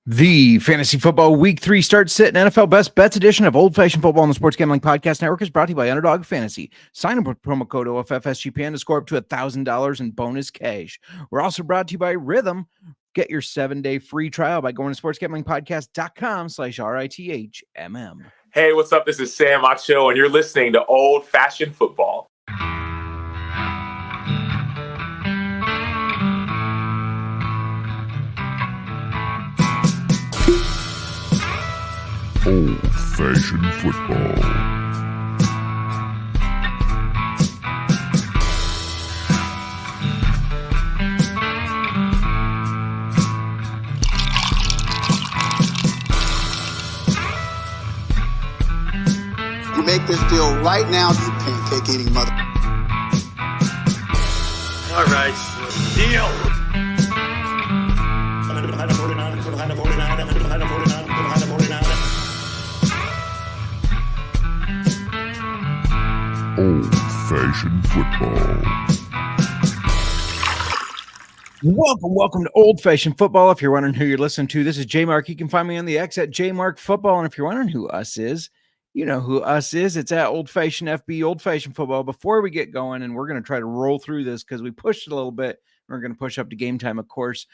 The Fantasy Football Week 3 Start Sit and NFL Best Bets edition of Old Fashioned Football on the Sports Gambling Podcast Network is brought to you by Underdog Fantasy. Sign up with promo code OFFSGPN to score up to $1,000 in bonus cash. We're also brought to you by Rhythm. Get your 7-day free trial by going to sportsgamblingpodcast.com/RITHMM. Hey, what's up? This is Sam Acho, and you're listening to Old Fashioned Football. Old-fashioned football. You make this deal right now, you pancake-eating mother. All right, deal. Old-fashioned football. Welcome to Old Fashioned Football. If you're wondering who you're listening to, this is J-Mark. You can find me on the X at J-Mark Football. And if you're wondering who us is, you know who us is. It's at Old Fashioned FB, Old Fashioned Football. Before we get going, and we're going to try to roll through this because we pushed it a little bit. We're going to push up to game time, of course.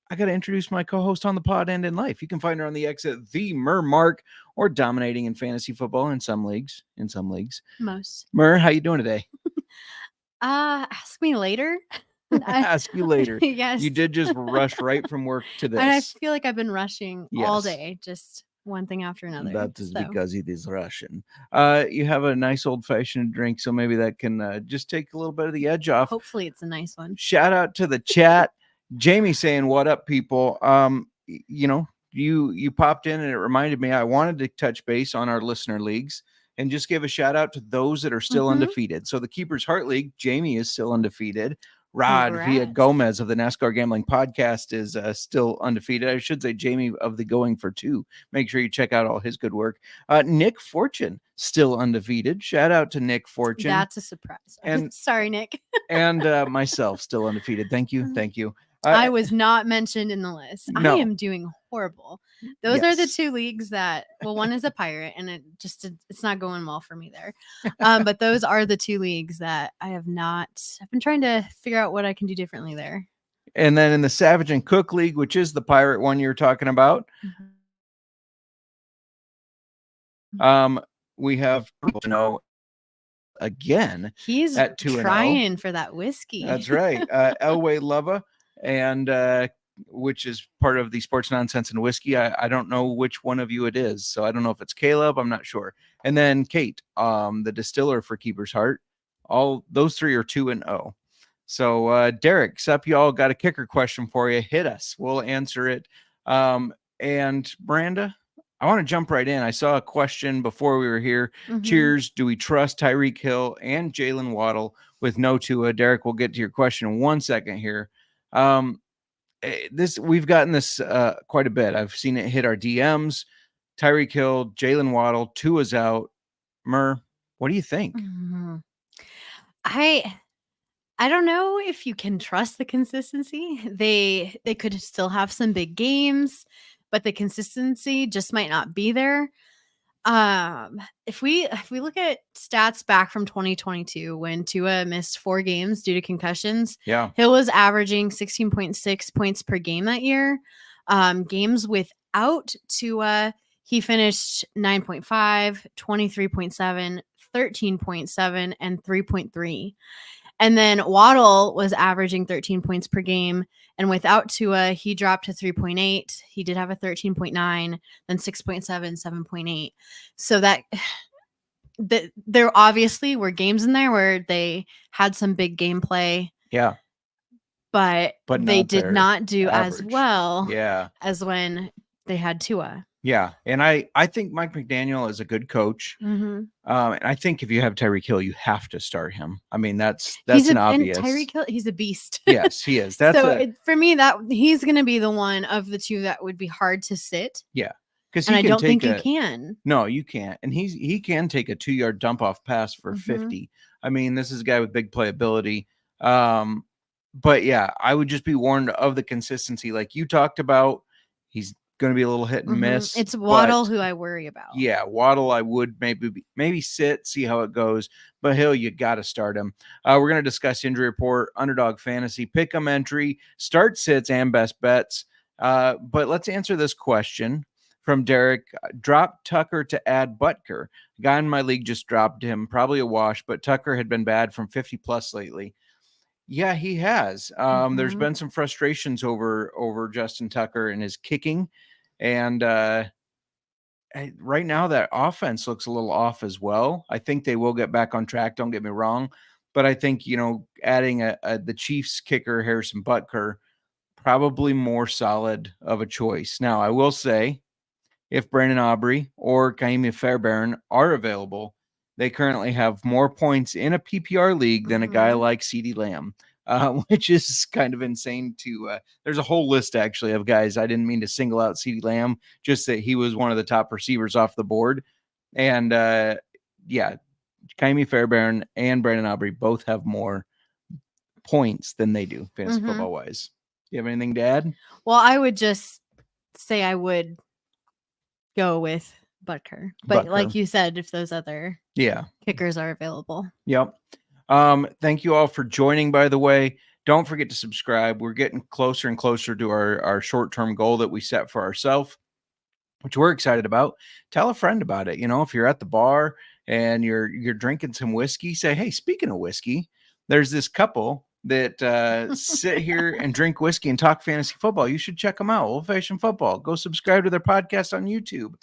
I got to introduce my co-host on the pod and in life. You can find her on the X at the Mark, or dominating in fantasy football in some leagues. Most. Mer, how you doing today? Ask me later. Ask you later. Yes. You did just rush right from work to this. And I feel like I've been rushing all Yes. day, just one thing after another. That is so. because he is Russian. You have a nice old-fashioned drink, so maybe that can just take a little bit of the edge off. Hopefully it's a nice one. Shout out to the chat. Jamie saying, "What up, people?" You popped in and it reminded me I wanted to touch base on our listener leagues and just give a shout out to those that are still undefeated. So the Keepers Heart League, Jamie is still undefeated. Rod via Congrats. Gomez of the NASCAR Gambling Podcast is still undefeated. I should say Jamie of the Going for Two. Make sure you check out all his good work. Nick Fortune still undefeated. Shout out to Nick Fortune. That's a surprise. And- sorry, Nick. And myself still undefeated. Thank you. I was not mentioned in the list. No. I am doing horrible. Those are the Yes. two leagues that, well, one is a pirate and it's not going well for me there. But those are the two leagues that I've been trying to figure out what I can do differently there. And then in the Savage and Cook League, which is the pirate one you're talking about, we have again. He's at 2-0. trying for that whiskey. That's right. Elway Lova, and which is part of the Sports Nonsense and Whiskey. I don't know which one of you it is, so I don't know if it's Caleb. I'm not sure. And then Kate, the distiller for Keeper's Heart. All those three are 2-0. So Derek, Sup, y'all got a kicker question for you. Hit us. We'll answer it. And Branda, I want to jump right in. I saw a question before we were here. Cheers. Do we trust Tyreek Hill and Jalen Waddle with no Tua? Derek, we'll get to your question in 1 second here. We've gotten this quite a bit. I've seen it hit our DMs. Tyreek Hill, Jalen Waddle, Tua's out. Mer, what do you think? I don't know if you can trust the consistency. They could still have some big games, but the consistency just might not be there. If we look at stats back from 2022 when Tua missed 4 games due to concussions, Yeah. Hill was averaging 16.6 points per game that year. Games without Tua, he finished 9.5, 23.7, 13.7, and 3.3. And then Waddle was averaging 13 points per game. And without Tua, he dropped to 3.8. He did have a 13.9, then 6.7, 7.8. So that there obviously were games in there where they had some big gameplay. Yeah. But they not did their not do as average. well Yeah. as when they had Tua. Yeah. And I think Mike McDaniel is a good coach. And I think if you have Tyreek Hill, you have to start him. I mean, that's an obvious. And Tyreek Hill, he's a beast. Yes, he is. That's for me, that he's going to be the one of the two that would be hard to sit. yeah. Because And I don't think you can. No, you can't. And he can take a 2-yard dump off pass for 50. I mean, this is a guy with big playability. But yeah, I would just be warned of the consistency, like you talked about. He's going to be a little hit and miss. It's Waddle but who I worry about. yeah, Waddle, I would maybe sit, see how it goes. But Hill, you got to start him. We're going to discuss injury report, Underdog Fantasy, pick'em entry, start sits, and best bets. But let's answer this question from Derek. Drop Tucker to add Butker. Guy in my league just dropped him, probably a wash, but Tucker had been bad from 50 plus lately. Yeah, he has. There's been some frustrations over Justin Tucker and his kicking. And right now that offense looks a little off as well. I think they will get back on track. Don't get me wrong. But I think, adding the Chiefs kicker, Harrison Butker, probably more solid of a choice. Now, I will say, if Brandon Aubrey or Kaimi Fairbairn are available, they currently have more points in a PPR league than a guy like CeeDee Lamb, which is kind of insane there's a whole list actually of guys. I didn't mean to single out CeeDee Lamb, just that he was one of the top receivers off the board. And Kaimi Fairbairn and Brandon Aubrey both have more points than they do fantasy football wise. Do you have anything to add? Well, I would just say I would go with Butker. But like you said, if those other kickers are available. Yep. Thank you all for joining, by the way. Don't forget to subscribe. We're getting closer and closer to our short-term goal that we set for ourselves, which we're excited about. Tell a friend about it. If you're at the bar and you're drinking some whiskey, say, hey, speaking of whiskey, there's this couple that sit here and drink whiskey and talk fantasy football. You should check them out. Old Fashioned Football. Go subscribe to their podcast on YouTube.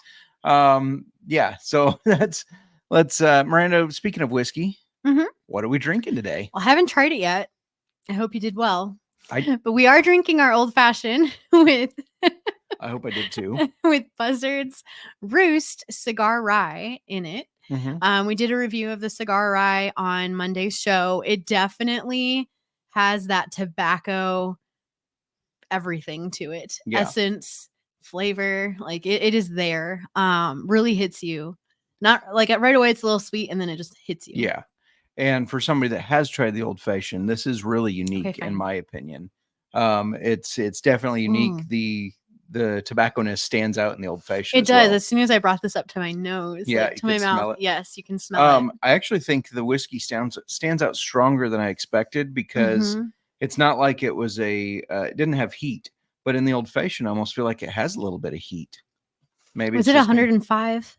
So let's Miranda, speaking of whiskey, what are we drinking today? Well, I haven't tried it yet. I hope you did well. But we are drinking our Old Fashioned with I hope I did too. With Buzzard's Roost Cigar Rye in it. We did a review of the Cigar Rye on Monday's show. It definitely has that tobacco everything to it. Essence, flavor, like it is there. Really hits you. Not like right away it's a little sweet and then it just hits you. Yeah. And for somebody that has tried the Old Fashioned, this is really unique in my opinion. It's definitely unique. The tobacco-ness stands out in the Old Fashioned. It does. As soon as I brought this up to my nose, to my mouth, yes, you can smell it. I actually think the whiskey stands out stronger than I expected because it's not like it was it didn't have heat, but in the Old Fashioned, I almost feel like it has a little bit of heat. Maybe was it 105?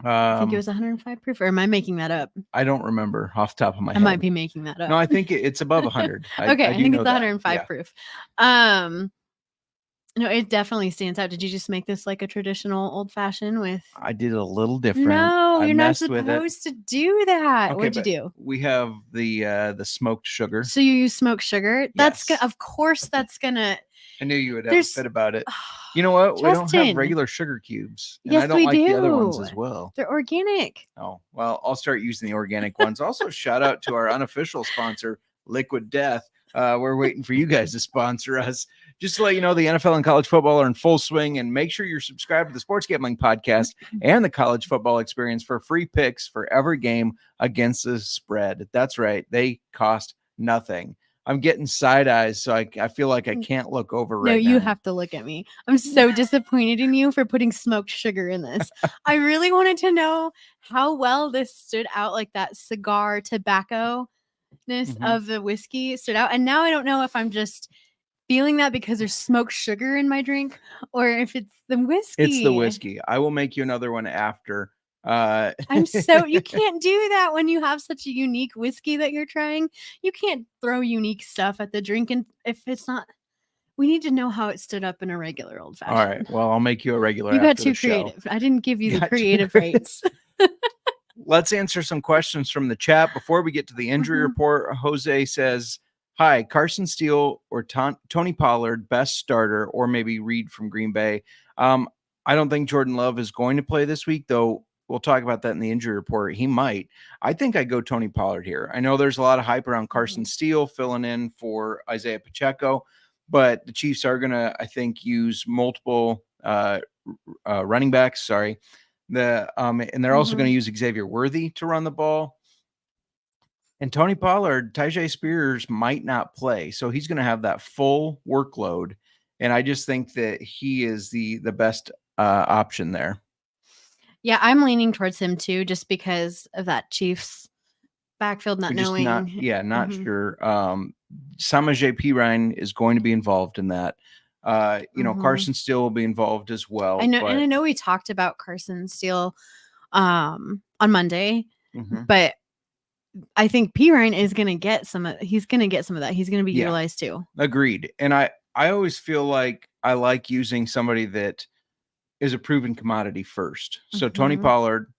I think it was 105 proof, or am I making that up? I don't remember off the top of my head. I might be making that up. No, I think it's above 100. Okay, I think it's 105 proof. No, it definitely stands out. Did you just make this like a traditional Old Fashioned with? I did a little different. No, you're not supposed to do that. What'd you do? We have the smoked sugar. So you use smoked sugar? That's of course that's gonna. I knew you would have a fit about it. You know what? We don't have regular sugar cubes. And yes, I don't like the other ones as well. They're organic. Oh, well, I'll start using the organic ones. Also, shout out to our unofficial sponsor, Liquid Death. We're waiting for you guys to sponsor us. Just to let you know, the NFL and college football are in full swing, and make sure you're subscribed to the Sports Gambling Podcast and the College Football Experience for free picks for every game against the spread. That's right. They cost nothing. I'm getting side eyes, so I feel like I can't look over right now. No, you have to look at me. I'm so disappointed in you for putting smoked sugar in this. I really wanted to know how well this stood out, like that cigar tobacco-ness of the whiskey stood out. And now I don't know if I'm just feeling that because there's smoked sugar in my drink or if it's the whiskey. It's the whiskey. I will make you another one after. You can't do that when you have such a unique whiskey that you're trying. You can't throw unique stuff at the drink, and if it's not, we need to know how it stood up in a regular Old Fashioned. All right, well, I'll make you a regular. You got too creative. I didn't give you the creative rates. Let's answer some questions from the chat before we get to the injury report. Jose says, hi, Carson Steele or Tony Pollard, best starter, or maybe Reed from Green Bay. I don't think Jordan Love is going to play this week, though. We'll talk about that in the injury report. He might. I think I go Tony Pollard here. I know there's a lot of hype around Carson Steele filling in for Isaiah Pacheco, but the Chiefs are going to, I think, use multiple running backs. Sorry. And they're also going to use Xavier Worthy to run the ball. And Tony Pollard, Tyjae Spears might not play. So he's going to have that full workload. And I just think that he is the best option there. Yeah, I'm leaning towards him too, just because of that Chiefs backfield not We're just knowing. not Mhm. sure. Samaje Perine is going to be involved in that. Mhm. Carson Steele will be involved as well. I know, but and I know we talked about Carson Steele on Monday, Mhm. but I think Perine is going to get he's going to get some of that. He's going to be Yeah. utilized too. Agreed. And I always feel like I like using somebody that is a proven commodity first. So Tony Mhm. Pollard,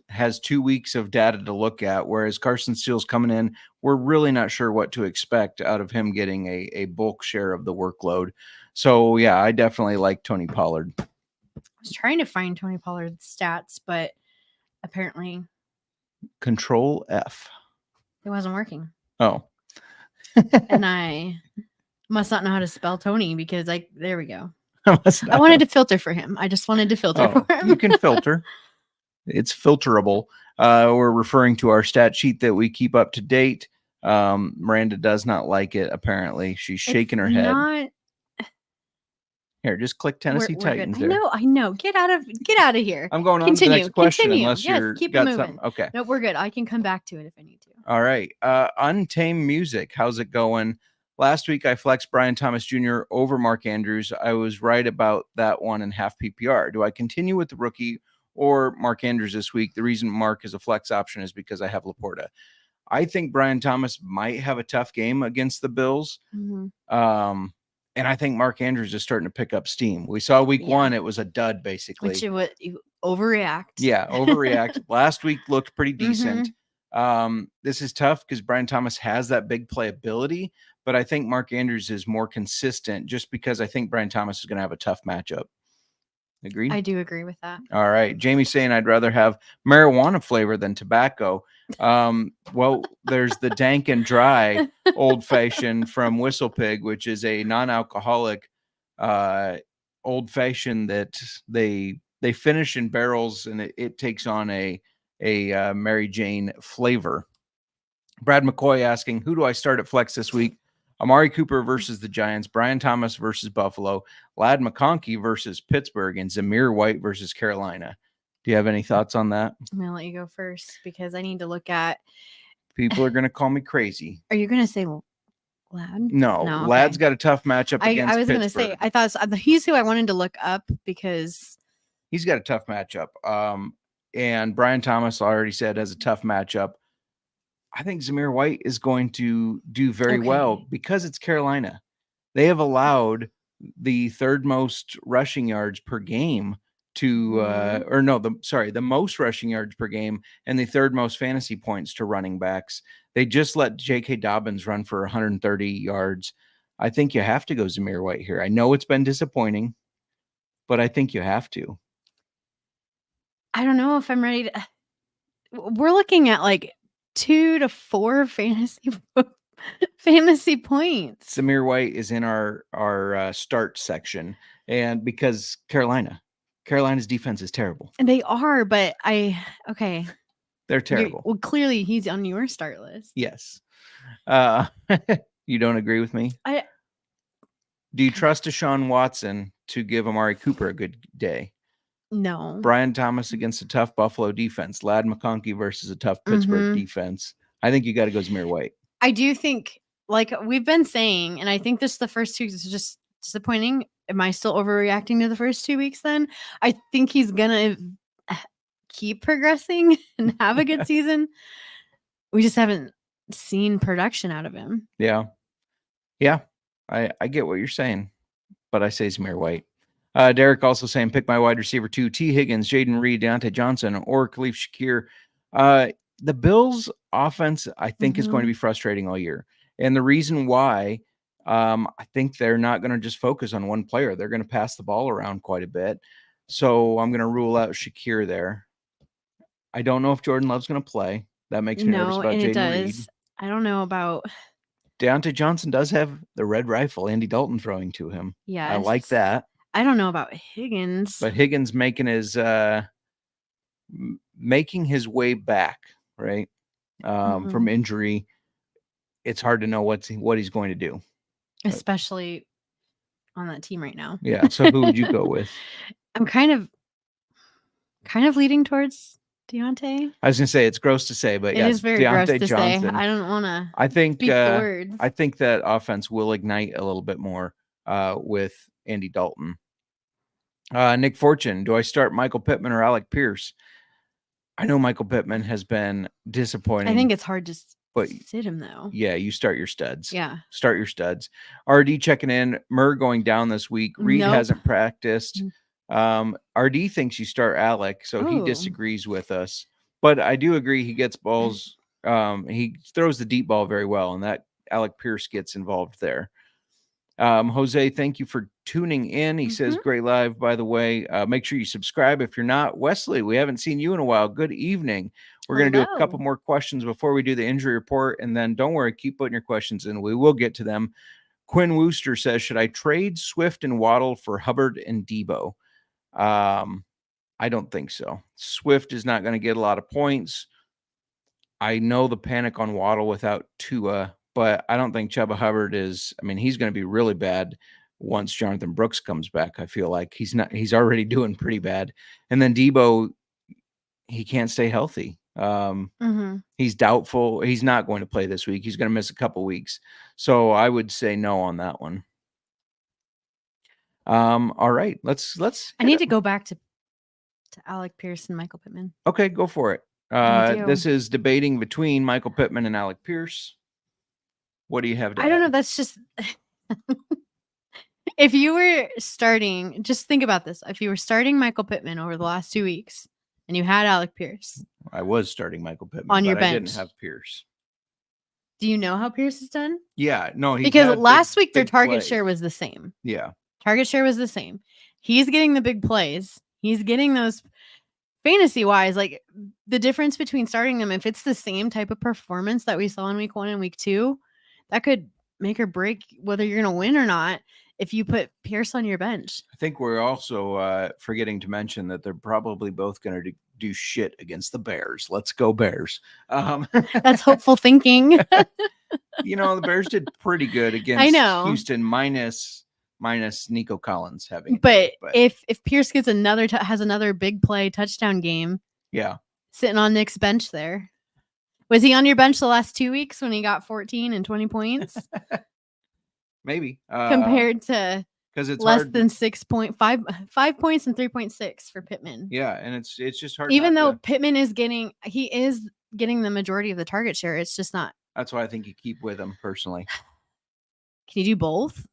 has 2 weeks of data to look at, whereas Carson Steele's coming in. We're really not sure what to expect out of him getting a bulk share of the workload. So yeah, I definitely like Tony Pollard. I was trying to find Tony Pollard's stats, but apparently Control F. it wasn't working. Oh. And I must not know how to spell Tony because there we go. I I wanted to filter for him. I just wanted to filter for him. You can filter. It's filterable. We're referring to our stat sheet that we keep up to date. Miranda does not like it, apparently. She's shaking her head. Not, Here, just click Tennessee we're Titans good. there. I know. Get out of here. I'm going on to the next question unless Yes, you're keep it got moving. something. Okay. No, we're good. I can come back to it if I need to. All right. Untamed Music. How's it going? Last week I flexed Brian Thomas Jr. over Mark Andrews. I was right about that one in half PPR. Do I continue with the rookie or Mark Andrews this week? The reason Mark is a flex option is because I have Laporta. I think Brian Thomas might have a tough game against the Bills. Mm-hmm. And I think Mark Andrews is starting to pick up steam. We saw week one, it was a dud, basically. Which you overreact. Yeah, overreact. Last week looked pretty decent. This is tough because Brian Thomas has that big playability, but I think Mark Andrews is more consistent just because I think Brian Thomas is going to have a tough matchup. Agreed? I do agree with that. All right. Jamie's saying I'd rather have marijuana flavor than tobacco. Well, there's the dank and dry old fashioned from Whistle Pig, which is a non-alcoholic old fashioned that they finish in barrels, and it takes on a Mary Jane flavor. Brad McCoy asking, who do I start at flex this week? Amari Cooper versus the Giants, Brian Thomas versus Buffalo, Ladd McConkey versus Pittsburgh, and Zamir White versus Carolina. Do you have any thoughts on that? I'm going to let you go first because I need to look at. People are going to call me crazy. Are you going to say Ladd? No, okay. Ladd's got a tough matchup against I was going to Pittsburgh. say, I thought he's who I wanted to look up because he's got a tough matchup. And Brian Thomas already said has a tough matchup. I think Zamir White is going to do very well because it's Carolina. They have allowed the third most rushing yards per game to, the most rushing yards per game and the third most fantasy points to running backs. They just let J.K. Dobbins run for 130 yards. I think you have to go Zamir White here. I know it's been disappointing, but I think you have to. I don't know if I'm ready to. We're looking at like 2 to 4 fantasy points. Zamir White is in our start section, and because Carolina's defense is terrible. And they are, but they're terrible. Well, clearly he's on your start list. Yes. You don't agree with me? Do you trust Deshaun Watson to give Amari Cooper a good day? No. Brian Thomas against a tough Buffalo defense. Ladd McConkey versus a tough Pittsburgh defense. I think you got to go Zamir White. I do think, like we've been saying, and I think the first 2 weeks is just disappointing. Am I still overreacting to the first 2 weeks then? I think he's going to keep progressing and have a good season. We just haven't seen production out of him. Yeah. I get what you're saying, but I say Zamir White. Derek also saying, pick my wide receiver 2, T. Higgins, Jaden Reed, Deontay Johnson, or Khalif Shakir. The Bills' offense, I think, is going to be frustrating all year. And the reason why, I think they're not going to just focus on one player. They're going to pass the ball around quite a bit. So I'm going to rule out Shakir there. I don't know if Jordan Love's going to play. That makes me nervous about Jaden Reed. I don't know about... Deontay Johnson does have the red rifle, Andy Dalton throwing to him. Yeah, I like that. I don't know about Higgins. But Higgins making his way back, right? From injury. It's hard to know what he's going to do. Especially on that team right now. Yeah. So who would you go with? I'm kind of leading towards Deontay. I was gonna say it's gross to say, but It yeah, is very gross Deontay to Johnson. say. I don't want to I think speak the words. I think that offense will ignite a little bit more with Andy Dalton. Nick Fortune, do I start Michael Pittman or Alec Pierce? I know Michael Pittman has been disappointing. I think it's hard to but sit him though. Yeah, you start your studs. Yeah. Start your studs. RD checking in. Murr going down this week. Reed Nope. hasn't practiced. RD thinks you start Alec, so he Oh. disagrees with us. But I do agree he gets balls. He throws the deep ball very well, and that Alec Pierce gets involved there. Jose, thank you for tuning in. He says, great live, by the way. Make sure you subscribe if you're not. Wesley, we haven't seen you in a while. Good evening. We're going to do a couple more questions before we do the injury report. And then don't worry, keep putting your questions in. We will get to them. Quinn Wooster says, should I trade Swift and Waddle for Hubbard and Debo? I don't think so. Swift is not going to get a lot of points. I know the panic on Waddle without Tua, but I don't think Chuba Hubbard is. I mean, he's going to be really bad once Jonathan Brooks comes back. I feel like he's already doing pretty bad. And then Debo, he can't stay healthy. He's doubtful. He's not going to play this week. He's going to miss a couple weeks. So I would say no on that one. All right, let's. I need to go back to Alec Pierce and Michael Pittman. Okay, go for it. This is debating between Michael Pittman and Alec Pierce. What do you have to I don't know. That's just if you were starting, just think about this. If you were starting Michael Pittman over the last 2 weeks and you had Alec Pierce. I was starting Michael Pittman on your bench. I didn't have Pierce. Do you know how Pierce is done? Yeah, no, because last week their target share was the same. Yeah. Target share was the same. He's getting the big plays. He's getting those fantasy wise, like the difference between starting them, if it's the same type of performance that we saw in week 1 and week 2, that could make or break whether you're going to win or not if you put Pierce on your bench. I think we're also forgetting to mention that they're probably both going to do shit against the Bears. Let's go Bears. That's hopeful thinking. The Bears did pretty good against Houston minus Nico Collins having. But if Pierce gets has another big play touchdown game, sitting on Nick's bench there. Was he on your bench the last 2 weeks when he got 14 and 20 points? Maybe compared to because it's less than 6.5 points and 3.6 for Pittman. Yeah, and it's just hard. Even though Pittman is getting the majority of the target share, it's just not. That's why I think you keep with him personally. Can you do both?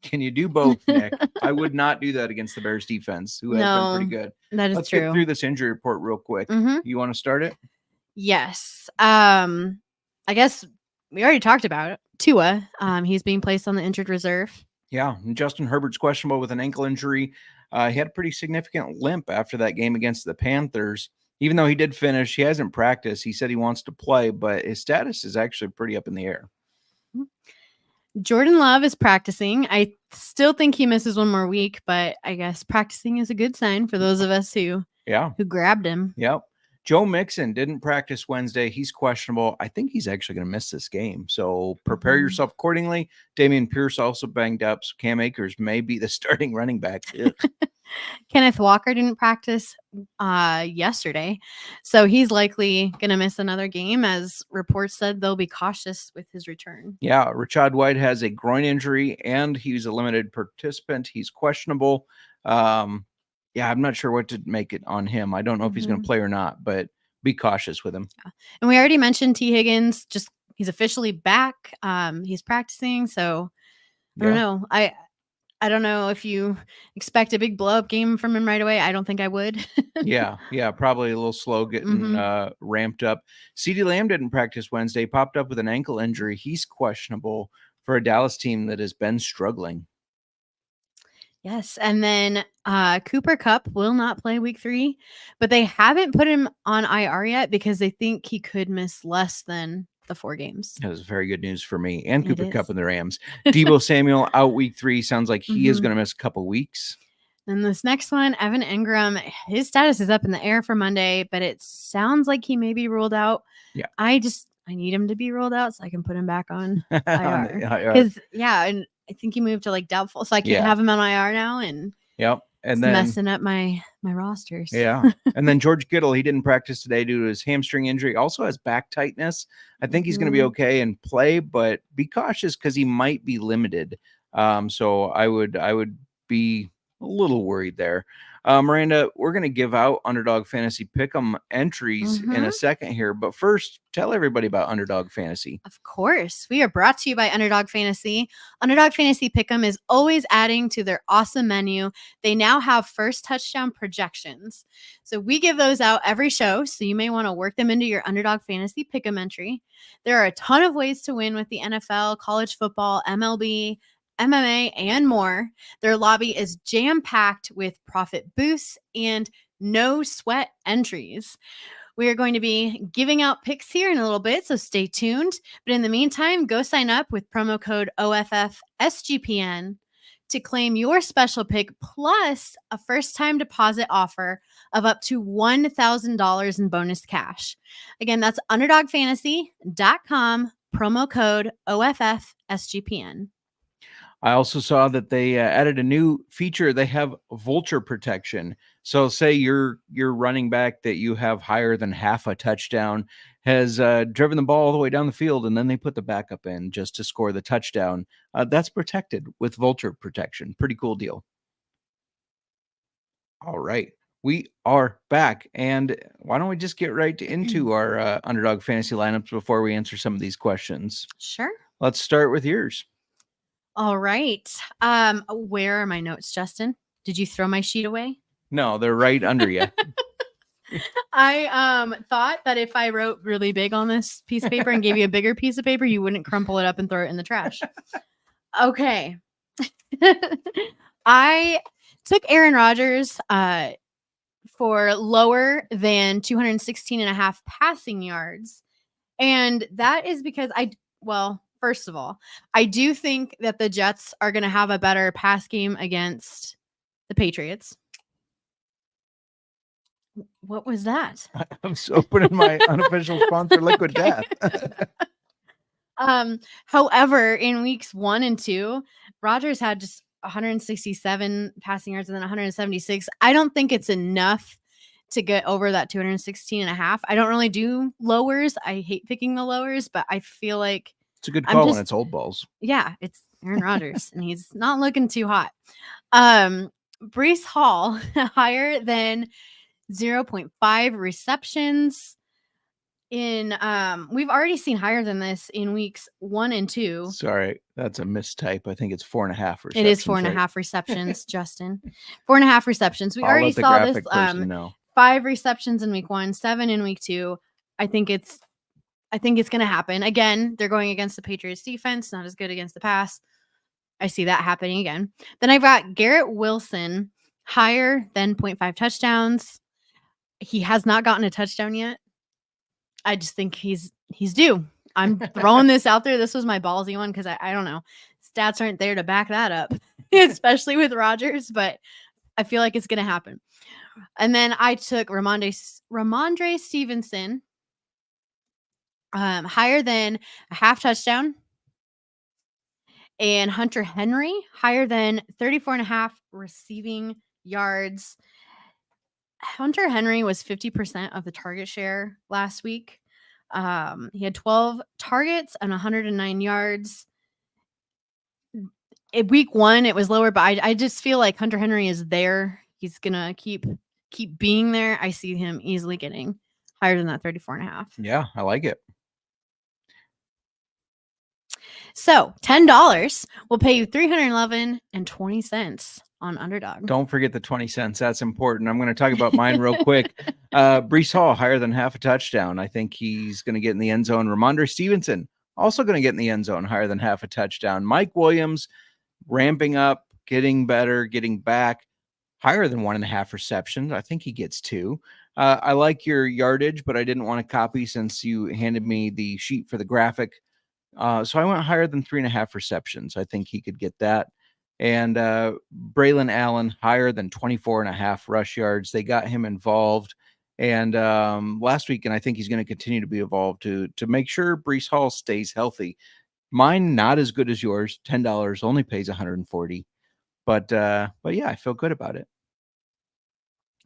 Can you do both, Nick? I would not do that against the Bears defense, who has been pretty good. That is Let's true. get through this injury report real quick. You want to start it? Yes. I guess we already talked about it. Tua. He's being placed on the injured reserve. Yeah. And Justin Herbert's questionable with an ankle injury. He had a pretty significant limp after that game against the Panthers. Even though he did finish, he hasn't practiced. He said he wants to play, but his status is actually pretty up in the air. Jordan Love is practicing. I still think he misses one more week, but I guess practicing is a good sign for those of us who grabbed him. Yep. Joe Mixon didn't practice Wednesday. He's questionable. I think he's actually going to miss this game. So prepare yourself accordingly. Damian Pierce also banged up. So Cam Akers may be the starting running back. Kenneth Walker didn't practice yesterday. So he's likely going to miss another game, as reports said they'll be cautious with his return. Yeah. Rashad White has a groin injury and he's a limited participant. He's questionable. Yeah, I'm not sure what to make it on him. I don't know if he's going to play or not, but be cautious with him. Yeah. And we already mentioned T. Higgins. He's officially back. He's practicing. So I don't know. I don't know if you expect a big blow up game from him right away. I don't think I would. Yeah, probably a little slow getting ramped up. CeeDee Lamb didn't practice Wednesday, popped up with an ankle injury. He's questionable for a Dallas team that has been struggling. Yes. And then Cooper Kupp will not play week 3, but they haven't put him on IR yet because they think he could miss less than the 4 games. That was very good news for me and Cooper Kupp and the Rams. Debo Samuel out week 3. Sounds like he is going to miss a couple weeks. And this next one, Evan Ingram, his status is up in the air for Monday, but it sounds like he may be ruled out. Yeah. I need him to be ruled out so I can put him back on IR. And I think he moved to like doubtful, so I can't Yeah. have him on IR now, and Yep. And it's then messing up my rosters. yeah. And then George Kittle, he didn't practice today due to his hamstring injury. Also has back tightness. I think he's going to be okay and play, but be cautious because he might be limited. So I would be a little worried there. Miranda, we're going to give out Underdog Fantasy Pick'em entries in a second here, but first, tell everybody about Underdog Fantasy. Of course. We are brought to you by Underdog Fantasy. Underdog Fantasy Pick'em is always adding to their awesome menu. They now have first touchdown projections. So we give those out every show, so you may want to work them into your Underdog Fantasy Pick'em entry. There are a ton of ways to win with the NFL, college football, MLB, MMA, and more. Their lobby is jam-packed with profit boosts and no sweat entries. We are going to be giving out picks here in a little bit, so stay tuned. But in the meantime, go sign up with promo code OFFSGPN to claim your special pick plus a first-time deposit offer of up to $1,000 in bonus cash. Again, that's underdogfantasy.com, promo code OFFSGPN. I also saw that they added a new feature. They have vulture protection. So say your running back that you have higher than half a touchdown has driven the ball all the way down the field, and then they put the backup in just to score the touchdown. That's protected with vulture protection. Pretty cool deal. All right. We are back. And why don't we just get right into our Underdog Fantasy lineups before we answer some of these questions? Sure. Let's start with yours. All right. Where are my notes, Justin? Did you throw my sheet away? No, they're right under you. I thought that if I wrote really big on this piece of paper and gave you a bigger piece of paper, you wouldn't crumple it up and throw it in the trash. Okay. I took Aaron Rodgers for lower than 216 and a half passing yards. And that is because first of all, I do think that the Jets are going to have a better pass game against the Patriots. What was that? I'm so opening my unofficial sponsor, Liquid Death. However, in weeks 1 and 2, Rodgers had just 167 passing yards and then 176. I don't think it's enough to get over that 216 and a half. I don't really do lowers. I hate picking the lowers, but I feel like it's a good call when it's old balls. Yeah, it's Aaron Rodgers, and he's not looking too hot. Breece Hall, higher than 0.5 receptions. We've already seen higher than this in weeks 1 and 2. Sorry, that's a mistype. I think it's 4.5 receptions. It is 4.5 receptions, Justin. 4.5 receptions. We already saw this. 5 receptions in week 1, 7 in week 2. I think it's going to happen. Again, they're going against the Patriots defense, not as good against the pass. I see that happening again. Then I've got Garrett Wilson, higher than 0.5 touchdowns. He has not gotten a touchdown yet. I just think he's due. I'm throwing this out there. This was my ballsy one because I don't know. Stats aren't there to back that up, especially with Rodgers, but I feel like it's going to happen. And then I took Ramondre Stevenson, higher than a half touchdown, and Hunter Henry, higher than 34.5 receiving yards. Hunter Henry was 50% of the target share last week. He had 12 targets and 109 yards. In week 1, it was lower, but I just feel like Hunter Henry is there. He's gonna keep being there. I see him easily getting higher than that 34.5. Yeah, I like it. So $10 will pay you $311.20 on Underdog. Don't forget the 20 cents. That's important. I'm going to talk about mine real quick. Breece Hall, higher than half a touchdown. I think he's going to get in the end zone. Ramondre Stevenson, also going to get in the end zone, higher than half a touchdown. Mike Williams, ramping up, getting better, getting back, higher than 1.5 receptions. I think he gets 2. I like your yardage, but I didn't want to copy since you handed me the sheet for the graphic. So I went higher than 3.5 receptions. I think he could get that. And Braylon Allen, higher than 24.5 rush yards. They got him involved. And last week, and I think he's going to continue to be involved to make sure Breece Hall stays healthy. Mine not as good as yours. $10 only pays 140. But yeah, I feel good about it.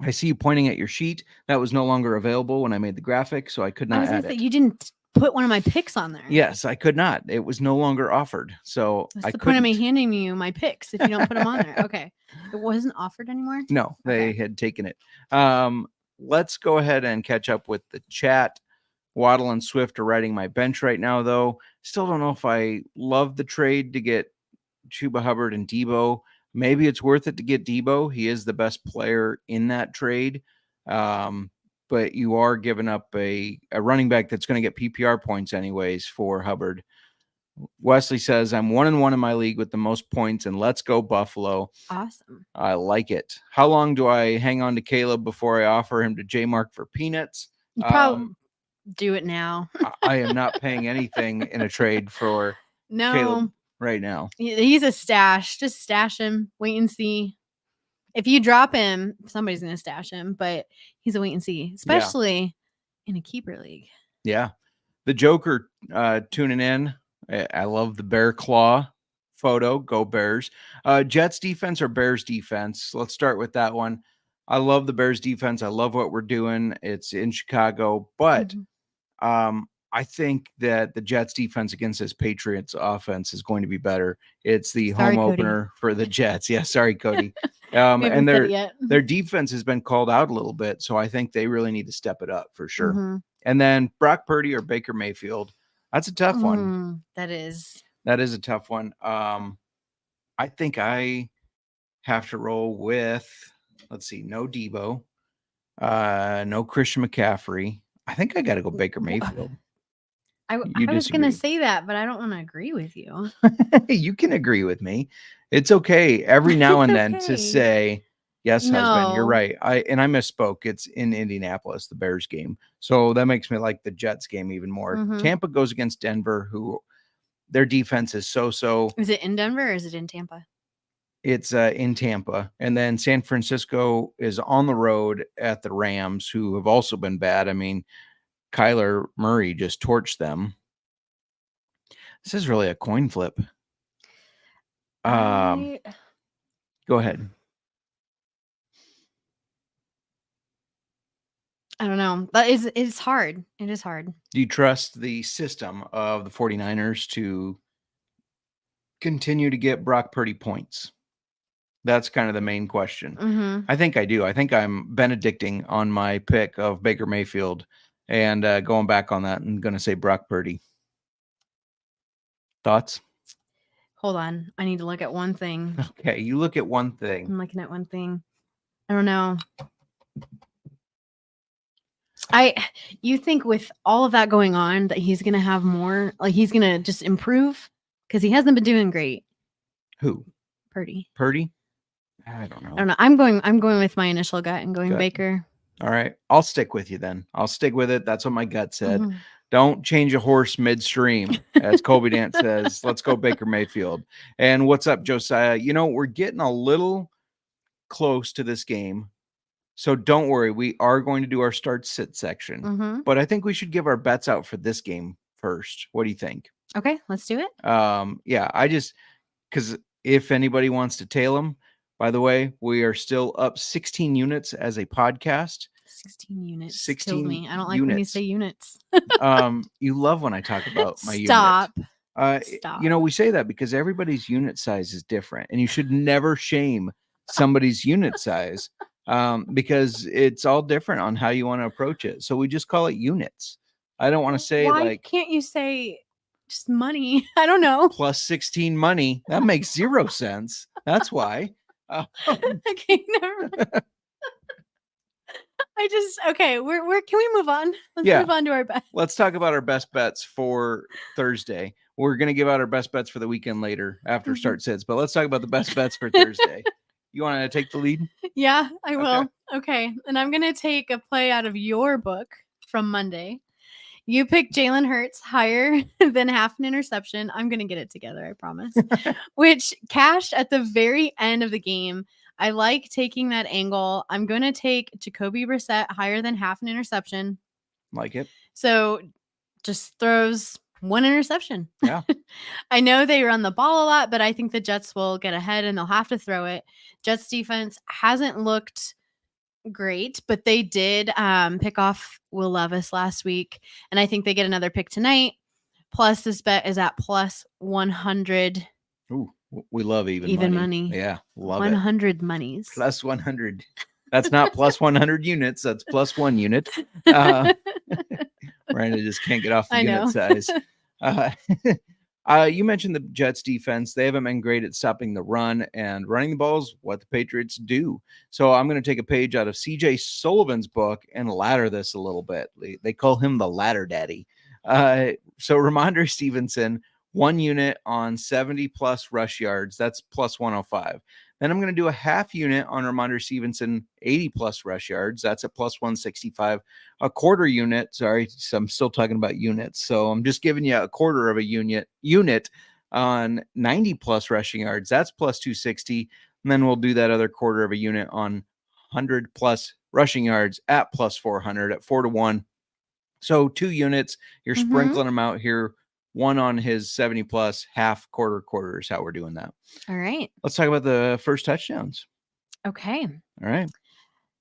I see you pointing at your sheet. That was no longer available when I made the graphic, so I could I not was gonna add say it. you didn't put one of my picks on there. Yes, I could not. It was no longer offered, so What's I the point of me couldn't. handing you my picks if you don't put them on there? Okay, it wasn't offered anymore. No, they Okay. had taken it. Let's go ahead and catch up with the chat. Waddle and Swift are riding my bench right now, though. Still don't know if I love the trade to get Chuba Hubbard and Debo. Maybe it's worth it to get Debo. He is the best player in that trade. But you are giving up a running back that's going to get PPR points anyways for Hubbard. Wesley says, I'm 1-1 in my league with the most points, and let's go Buffalo. Awesome. I like it. How long do I hang on to Caleb before I offer him to J Mark for peanuts? You probably do it now. I am not paying anything in a trade for No, Caleb right now. he's a stash. Just stash him. Wait and see. If you drop him, somebody's gonna stash him. But he's a wait and see, especially in a keeper league. Yeah. The Joker tuning in. I love the bear claw photo. Go Bears. Jets defense or Bears defense? Let's start with that one. I love the Bears defense. I love what we're doing. It's in Chicago, but I think that the Jets defense against this Patriots offense is going to be better. It's the Sorry, home Cody. opener for the Jets. Yeah, sorry, Cody. We haven't And said it yet. their defense has been called out a little bit, so I think they really need to step it up for sure. Mhm. And then Brock Purdy or Baker Mayfield. That's a tough one. That is. That is a tough one. I think I have to roll with, let's see, no Debo, no Christian McCaffrey. I think I got to go Baker Mayfield. I You was going to disagree. say that, but I don't want to agree with you. You can agree with me. It's okay every now and then to Okay. say, yes, husband, you're No. right. I misspoke. It's in Indianapolis, the Bears game. So that makes me like the Jets game even more. Mhm. Tampa goes against Denver, who their defense is so. Is it in Denver or is it in Tampa? It's in Tampa. And then San Francisco is on the road at the Rams, who have also been bad. I mean, Kyler Murray just torched them. This is really a coin flip. Go ahead. I don't know. But it's hard. It is hard. Do you trust the system of the 49ers to continue to get Brock Purdy points? That's kind of the main question. Mm-hmm. I think I do. I think I'm benedicting on my pick of Baker Mayfield and going back on that and going to say Brock Purdy. Thoughts? Hold on. I need to look at one thing. Okay, you look at one thing. I'm looking at one thing. I don't know. You think with all of that going on that he's gonna have more, like he's gonna just improve because he hasn't been doing great. Who? Purdy. Purdy? I don't know. I don't know. I'm going with my initial gut and going Gut. Baker. All right, I'll stick with you then. I'll stick with it. That's what my gut said. Mhm. Don't change a horse midstream, as Kobe Dant says. Let's go Baker Mayfield. And what's up, Josiah? You know, we're getting a little close to this game. So don't worry. We are going to do our start sit section. Mhm. But I think we should give our bets out for this game first. What do you think? Okay, let's do it. Yeah, because if anybody wants to tail them, by the way, we are still up 16 units as a podcast. 16 units. 16 Kills me. I don't like when you units. say units. You love when I talk about my Stop. unit. Stop. You know, we say that because everybody's unit size is different, and you should never shame somebody's unit size because it's all different on how you want to approach it. So we just call it units. I don't want to say Why like can't you say just money? I don't know. plus 16 money. That makes zero sense. That's why. Okay, never mind. Okay, we're can we move on? Let's Yeah. move on to our bet. Let's talk about our best bets for Thursday. We're going to give out our best bets for the weekend later after Mhm. start sits, but let's talk about the best bets for Thursday. You want to take the lead? Yeah, I Okay. will. Okay. And I'm gonna take a play out of your book from Monday. You picked Jalen Hurts higher than half an interception. I'm gonna get it together, I promise. Which cashed at the very end of the game. I like taking that angle. I'm gonna take Jacoby Brissett higher than half an interception. Like it. So just throws 1 interception. Yeah. I know they run the ball a lot, but I think the Jets will get ahead and they'll have to throw it. Jets defense hasn't looked great, but they did pick off Will Levis last week, and I think they get another pick tonight. Plus, this bet is at plus 100 Ooh, we love even money. Yeah, love 100 monies. Plus 100. That's not plus 100 units. That's plus 1 unit. Miranda just can't get off the I unit know. size. You mentioned the Jets defense. They haven't been great at stopping the run, and running the ball is what the Patriots do. So I'm going to take a page out of CJ Sullivan's book and ladder this a little bit. They call him the ladder daddy. So Ramondre Stevenson, 1 unit on 70 plus rush yards. That's plus 105. Then I'm going to do a half unit on Ramondre Stevenson, 80 plus rush yards. That's at plus 165. A quarter unit. Sorry, so I'm still talking about units. So I'm just giving you a quarter of a unit on 90 plus rushing yards. That's plus 260. And then we'll do that other quarter of a unit on 100 plus rushing yards at plus 400 at 4-1. So 2 units. You're sprinkling them out here. 1 on his 70 plus, half, quarter is how we're doing that. All right. Let's talk about the first touchdowns. Okay. All right.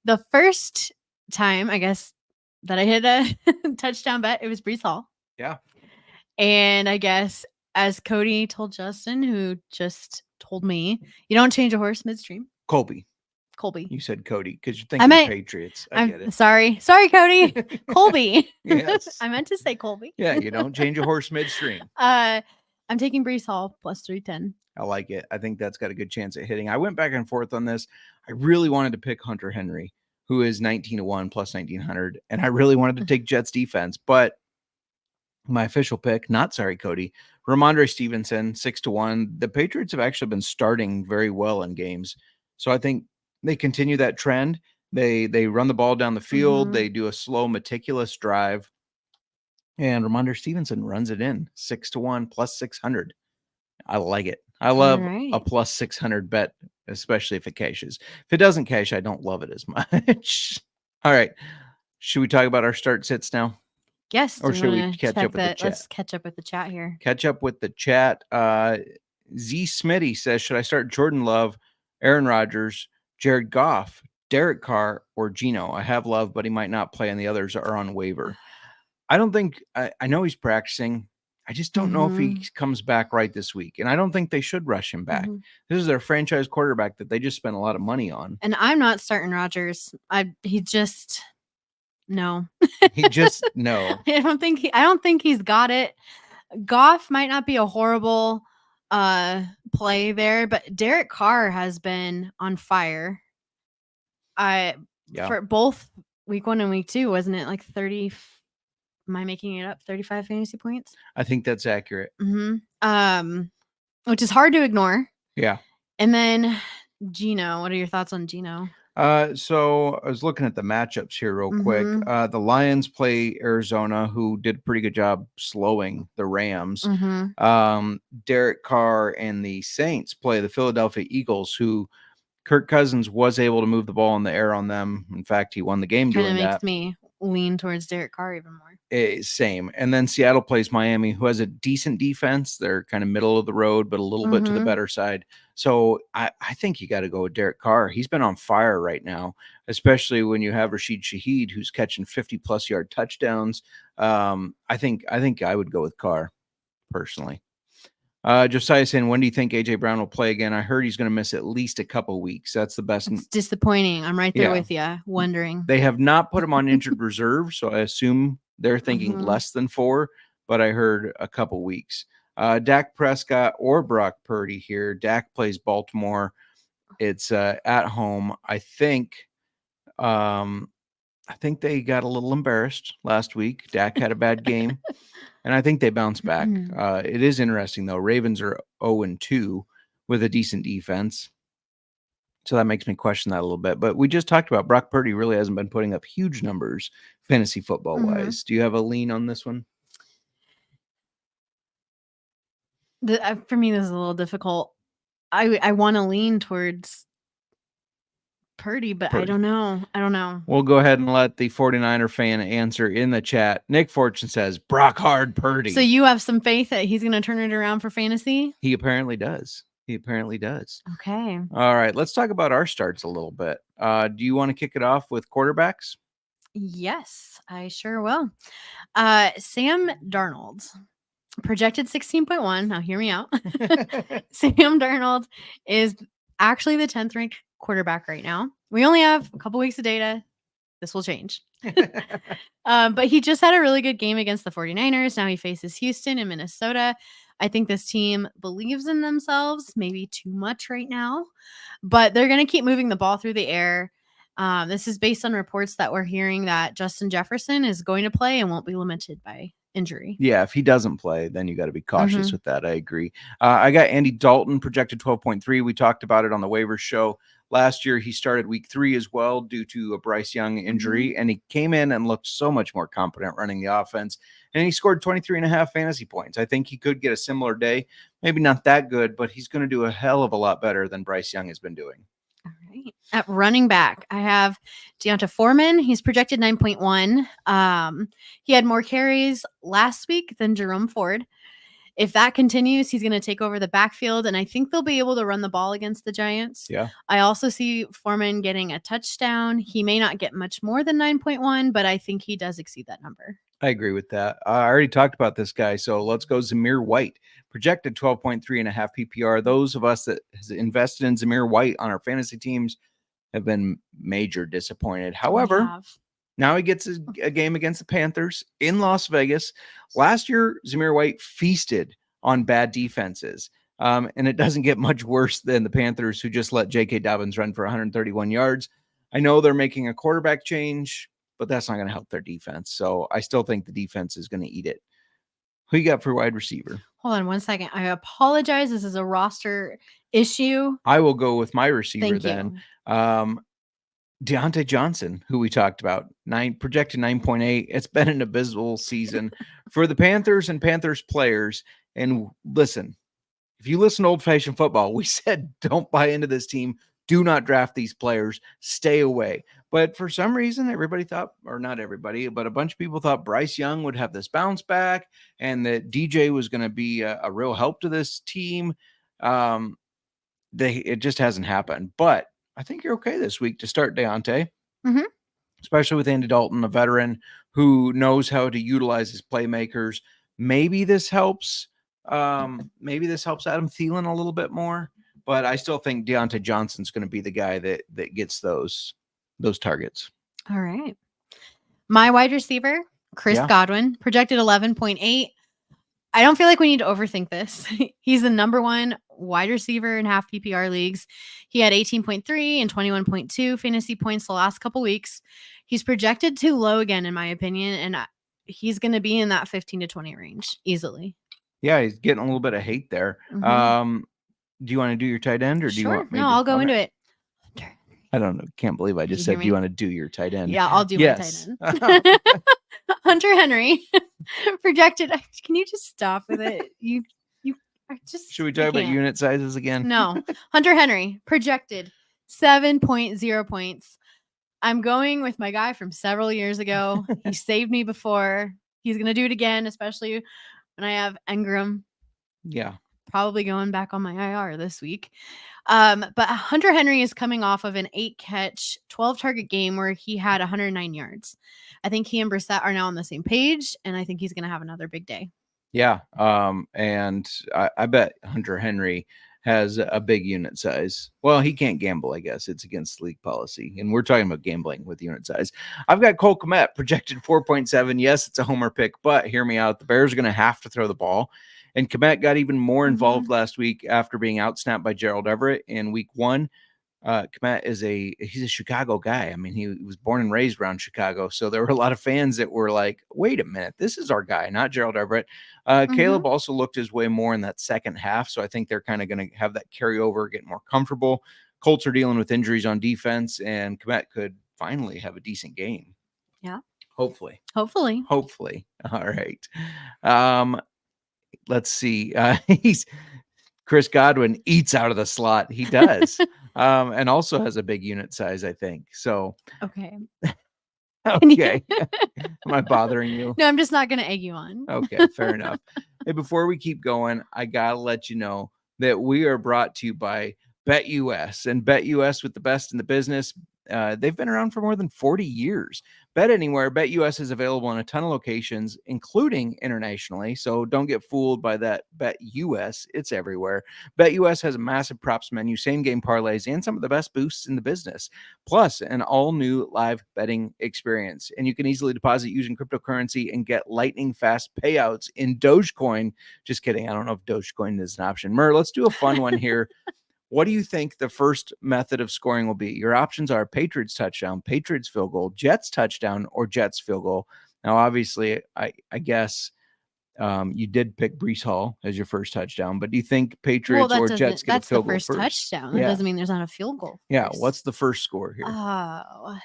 The first time, I guess, that I hit a touchdown bet, it was Brees Hall. Yeah. And I guess, as Cody told Justin, who just told me, you don't change a horse midstream. Colby. You said Cody because you're thinking Patriots. I get it. Sorry, Cody. Colby. Yes. I meant to say Colby. Yeah, you don't change a horse midstream. I'm taking Brees Hall plus 310. I like it. I think that's got a good chance at hitting. I went back and forth on this. I really wanted to pick Hunter Henry, who is 19-1 plus 1900, and I really wanted to take Jets defense, but my official pick, Cody, Ramondre Stevenson, 6-1. The Patriots have actually been starting very well in games, so I think they continue that trend. They run the ball down the field. They do a slow, meticulous drive, and Ramondre Stevenson runs it in 6-1 plus 600. I like it. I love a plus 600 bet, especially if it cashes. If it doesn't cash, I don't love it as much. All right. Should we talk about our start sits now? Yes. Or should we catch up with the chat? Let's catch up with the chat here. Catch up with the chat. Z Smitty says, should I start Jordan Love, Aaron Rodgers, Jared Goff, Derek Carr, or Geno? I have Love, but he might not play, and the others are on waiver. I don't think I know he's practicing. I just don't know if he comes back right this week. And I don't think they should rush him back. This is their franchise quarterback that they just spent a lot of money on. And I'm not starting Rodgers. He just no. He just no. I don't think he's got it. Goff might not be a horrible play there, but Derek Carr has been on fire. For both week 1 and week 2, wasn't it like 30? Am I making it up? 35 fantasy points? I think that's accurate. Which is hard to ignore. Yeah. And then Geno. What are your thoughts on Geno? So I was looking at the matchups here real quick. The Lions play Arizona, who did a pretty good job slowing the Rams. Derek Carr and the Saints play the Philadelphia Eagles, who Kirk Cousins was able to move the ball in the air on them. In fact, he won the game doing that. Kind of makes me lean towards Derek Carr even more. Same. And then Seattle plays Miami, who has a decent defense. They're kind of middle of the road, but a little bit to the better side. So I think you got to go with Derek Carr. He's been on fire right now, especially when you have Rashid Shaheed, who's catching 50-plus yard touchdowns. I think I would go with Carr personally. Josiah saying, when do you think AJ Brown will play again? I heard he's going to miss at least a couple weeks. That's the best. It's disappointing. I'm right there with you, wondering. They have not put him on injured reserve, so I assume they're thinking less than 4, but I heard a couple weeks. Dak Prescott or Brock Purdy here. Dak plays Baltimore. It's at home. I think they got a little embarrassed last week. Dak had a bad game. And I think they bounce back. It is interesting, though. Ravens are 0-2 with a decent defense. So that makes me question that a little bit. But we just talked about Brock Purdy really hasn't been putting up huge numbers fantasy football-wise. Do you have a lean on this one? For me, this is a little difficult. I want to lean towards Purdy, but I Purdy. don't know. We'll go ahead and let the 49er fan answer in the chat. Nick Fortune says Brock Hard Purdy. So you have some faith that he's going to turn it around for fantasy? He apparently does. Okay. All right, let's talk about our starts a little bit. Do you want to kick it off with quarterbacks? Yes, I sure will. Sam Darnold, projected 16.1. Now hear me out. Sam Darnold is actually the 10th ranked quarterback right now. We only have a couple weeks of data. This will change. But he just had a really good game against the 49ers. Now he faces Houston and Minnesota. I think this team believes in themselves, maybe too much right now, but they're going to keep moving the ball through the air. This is based on reports that we're hearing that Justin Jefferson is going to play and won't be limited by injury. Yeah, if he doesn't play, then you got to be cautious with that. I agree. I got Andy Dalton projected 12.3. We talked about it on the waivers show. Last year, he started week 3 as well due to a Bryce Young injury, and he came in and looked so much more competent running the offense, and he scored 23.5 fantasy points. I think he could get a similar day. Maybe not that good, but he's going to do a hell of a lot better than Bryce Young has been doing. All right. At running back, I have Deonta Foreman. He's projected 9.1. He had more carries last week than Jerome Ford. If that continues, he's going to take over the backfield, and I think they'll be able to run the ball against the Giants. Yeah. I also see Foreman getting a touchdown. He may not get much more than 9.1, but I think he does exceed that number. I agree with that. I already talked about this guy, so let's go Zamir White. Projected 12.3.5 PPR. Those of us that has invested in Zamir White on our fantasy teams have been major disappointed. However, now he gets a game against the Panthers in Las Vegas. Last year, Zamir White feasted on bad defenses. And it doesn't get much worse than the Panthers, who just let J.K. Dobbins run for 131 yards. I know they're making a quarterback change, but that's not going to help their defense. So I still think the defense is going to eat it. Who you got for wide receiver? Hold on one second. I apologize. This is a roster issue. I will go with my receiver Thank then. you. Deontay Johnson, who we talked about, projected 9.8. It's been an abysmal season for the Panthers and Panthers players. And listen, if you listen to Old Fashioned Football, we said don't buy into this team. Do not draft these players. Stay away. But for some reason, everybody thought, or not everybody, but a bunch of people thought Bryce Young would have this bounce back and that DJ was going to be a real help to this team. It just hasn't happened. But I think you're okay this week to start Deontay, especially with Andy Dalton, a veteran who knows how to utilize his playmakers. Maybe this helps. Maybe this helps Adam Thielen a little bit more, but I still think Deontay Johnson's going to be the guy that gets those targets. All right. My wide receiver, Chris Godwin, projected 11.8. I don't feel like we need to overthink this. He's the number one wide receiver in half PPR leagues. He had 18.3 and 21.2 fantasy points the last couple weeks. He's projected too low again, in my opinion, and he's going to be in that 15 to 20 range easily. Yeah, he's getting a little bit of hate there. Do you want to do your tight end, or do you want me No, to? I'll go into it. I don't know. Can't believe I just said, do you want to do your tight end? Yeah, I'll do my tight end. Hunter Henry projected. Can you just stop with it? You are just. Should we talk about unit sizes again? No. Hunter Henry projected 7.0 points. I'm going with my guy from several years ago. He saved me before. He's going to do it again, especially when I have Ingram. Yeah. Probably going back on my IR this week. But Hunter Henry is coming off of an 8-catch, 12-target game where he had 109 yards. I think he and Brissett are now on the same page, and I think he's going to have another big day. Yeah. And I bet Hunter Henry has a big unit size. Well, he can't gamble, I guess. It's against league policy. And we're talking about gambling with unit size. I've got Cole Kmet projected 4.7. Yes, it's a homer pick, but hear me out. The Bears are going to have to throw the ball. And Kmet got even more involved last week after being outsnapped by Gerald Everett in week 1. Kmet he's a Chicago guy. I mean, he was born and raised around Chicago. So there were a lot of fans that were like, wait a minute, this is our guy, not Gerald Everett. Caleb also looked his way more in that second half. So I think they're kind of going to have that carryover, get more comfortable. Colts are dealing with injuries on defense, and Kmet could finally have a decent game. Yeah. Hopefully. All right. Let's see. Chris Godwin eats out of the slot. He does. And also has a big unit size, I think. So, Okay. okay. Am I bothering you? No, I'm just not going to egg you on. Okay, fair enough. Hey, before we keep going, I gotta let you know that we are brought to you by BetUS, and BetUS with the best in the business. They've been around for more than 40 years. Bet anywhere. BetUS is available in a ton of locations, including internationally. So don't get fooled by that. BetUS, it's everywhere. BetUS has a massive props menu, same game parlays, and some of the best boosts in the business. Plus, an all new live betting experience. And you can easily deposit using cryptocurrency and get lightning fast payouts in Dogecoin. Just kidding. I don't know if Dogecoin is an option. Mur, let's do a fun one here. What do you think the first method of scoring will be? Your options are Patriots touchdown, Patriots field goal, Jets touchdown, or Jets field goal. Now, obviously, I guess you did pick Brees Hall as your first touchdown, but do you think Patriots or Jets get a That's the field goal first first? touchdown. That Yeah. doesn't mean there's not a field goal. Yeah. first. What's the first score here? Oh,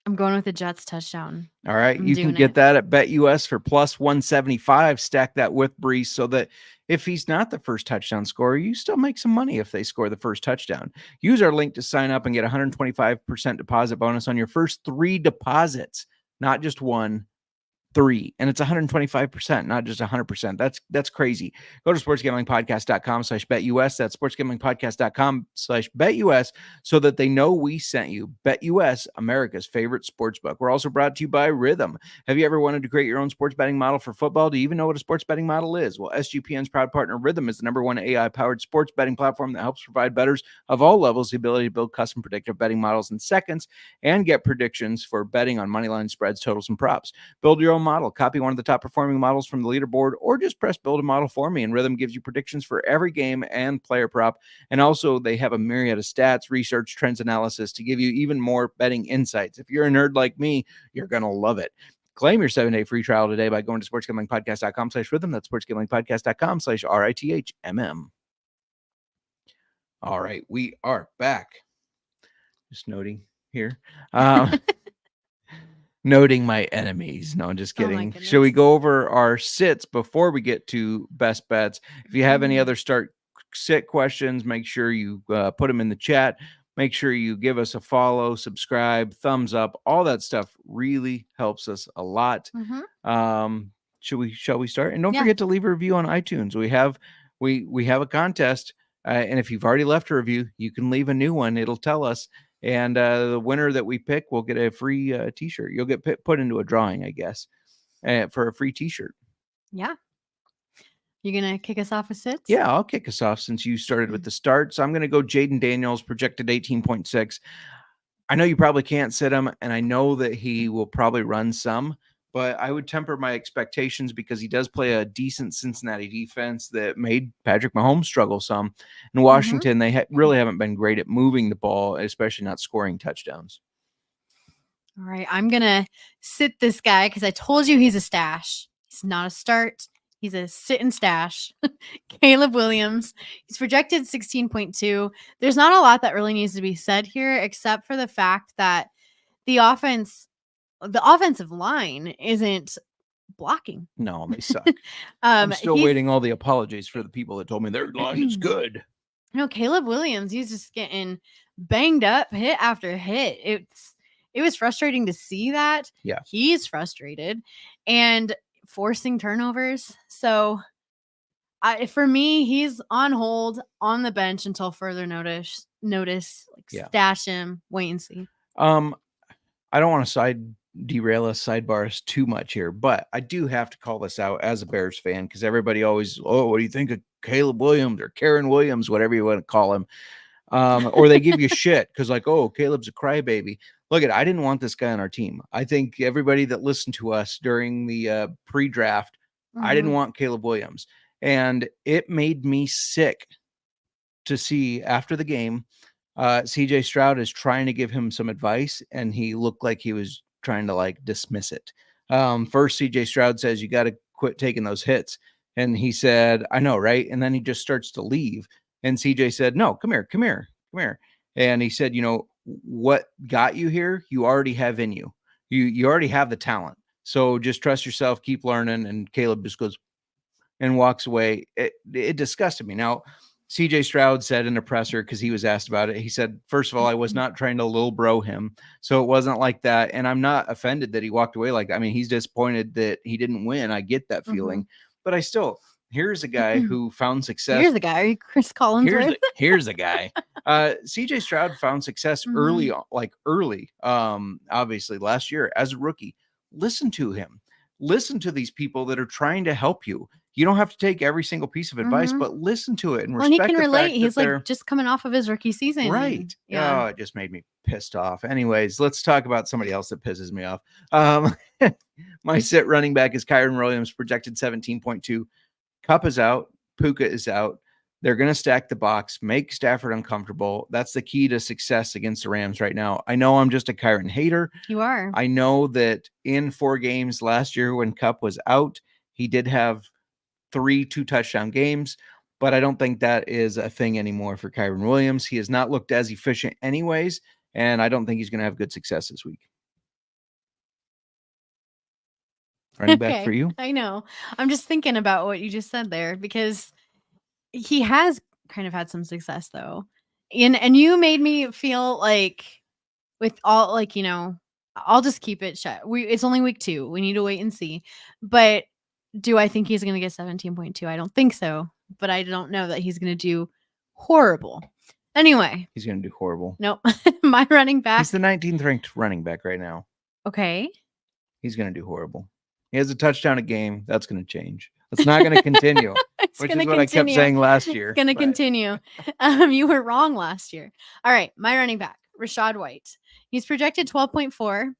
I'm going with the Jets touchdown. All right. I'm You can doing get it. that at BetUS for plus 175. Stack that with Brees so that if he's not the first touchdown scorer, you still make some money if they score the first touchdown. Use our link to sign up and get 125% deposit bonus on your first 3 deposits, not just 1. 3, and it's 125%, not just 100%. That's crazy. Go to sportsgamblingpodcast.com/betus. That's sportsgamblingpodcast.com/betus so that they know we sent you. BetUS, America's favorite sports book. We're also brought to you by Rhythm. Have you ever wanted to create your own sports betting model for football? Do you even know what a sports betting model is? Well, SGPN's proud partner Rhythm is the #1 AI-powered sports betting platform that helps provide bettors of all levels the ability to build custom predictive betting models in seconds and get predictions for betting on moneyline spreads, totals, and props. Build your own model, copy one of the top performing models from the leaderboard, or just press build a model for me, and Rhythm gives you predictions for every game and player prop. And also they have a myriad of stats, research, trends, analysis to give you even more betting insights. If you're a nerd like me, you're going to love it. Claim your 7-day free trial today by going to sportsgamblingpodcast.com/rhythm. That's sportsgamblingpodcast.com/RITHMM. All right, we are back. Just noting here. Noting my enemies. No, I'm just kidding. Should we go over our sits before we get to best bets? If you have any other start sit questions, make sure you put them in the chat. Make sure you give us a follow, subscribe, thumbs up. All that stuff really helps us a lot. Shall we start? And don't forget to leave a review on iTunes. We have a contest, and if you've already left a review, you can leave a new one. It'll tell us. And the winner that we pick will get a free t-shirt. You'll get put into a drawing, I guess, for a free t-shirt. Yeah. You going to kick us off with sits? Yeah, I'll kick us off since you started with the start. So I'm going to go Jaden Daniels, projected 18.6. I know you probably can't sit him, and I know that he will probably run some, but I would temper my expectations because he does play a decent Cincinnati defense that made Patrick Mahomes struggle some. In Washington, they really haven't been great at moving the ball, especially not scoring touchdowns. All right, I'm going to sit this guy because I told you he's a stash. He's not a start. He's a sit and stash. Caleb Williams. He's projected 16.2. There's not a lot that really needs to be said here, except for the fact that the offensive line isn't blocking. No, they suck. I'm still waiting all the apologies for the people that told me their line is good. No, Caleb Williams, he's just getting banged up hit after hit. It was frustrating to see that. Yeah. He's frustrated and forcing turnovers. So for me, he's on hold on the bench until further notice. Stash him, wait and see. I don't want to derail us, sidebar us too much here, but I do have to call this out as a Bears fan because everybody always, what do you think of Caleb Williams or Karen Williams, whatever you want to call him? Or they give you shit because Caleb's a crybaby. Look, I didn't want this guy on our team. I think everybody that listened to us during the pre-draft, I didn't want Caleb Williams. And it made me sick to see after the game, CJ Stroud is trying to give him some advice, and he looked like he was trying to dismiss it. First, CJ Stroud says, you got to quit taking those hits. And he said, I know, right? And then he just starts to leave. And CJ said, no, come here. And he said, what got you here, you already have in you. You already have the talent. So just trust yourself, keep learning. And Caleb just goes, and walks away. It disgusted me. Now, CJ Stroud said in a presser, because he was asked about it, he said, first of all, I was not trying to little bro him. So it wasn't like that. And I'm not offended that he walked away like that. I mean, he's disappointed that he didn't win. I get that feeling. But I still, here's a guy who found success. Here's a guy. Are you Chris Collinsworth? Here's a guy. CJ Stroud found success early, obviously last year as a rookie. Listen to him. Listen to these people that are trying to help you. You don't have to take every single piece of advice, but listen to it and respect. Well, and he can the relate. fact He's that like just coming off of his rookie season. right. Yeah. Oh, it just made me pissed off. Anyways, let's talk about somebody else that pisses me off. My sit running back is Kyron Williams, projected 17.2. Kupp is out. Puka is out. They're going to stack the box, make Stafford uncomfortable. That's the key to success against the Rams right now. I know I'm just a Kyron hater. You are. I know that in 4 games last year when Kupp was out, he did have 3 2-touchdown games, but I don't think that is a thing anymore for Kyron Williams. He has not looked as efficient anyways, and I don't think he's going to have good success this week. Running back for you? I know. I'm just thinking about what you just said there because he has kind of had some success though. And you made me feel like with all like, I'll just keep it shut. It's only week 2. We need to wait and see. But do I think he's going to get 17.2? I don't think so, but I don't know that he's going to do horrible. Anyway, He's going to do horrible. nope. My running back. He's the 19th ranked running back right now. Okay. He's going to do horrible. He has a touchdown a game. That's going to change. It's not going to continue, which is what I kept saying last year. It's going to continue. You were wrong last year. All right. My running back, Rachaad White. He's projected 12.4.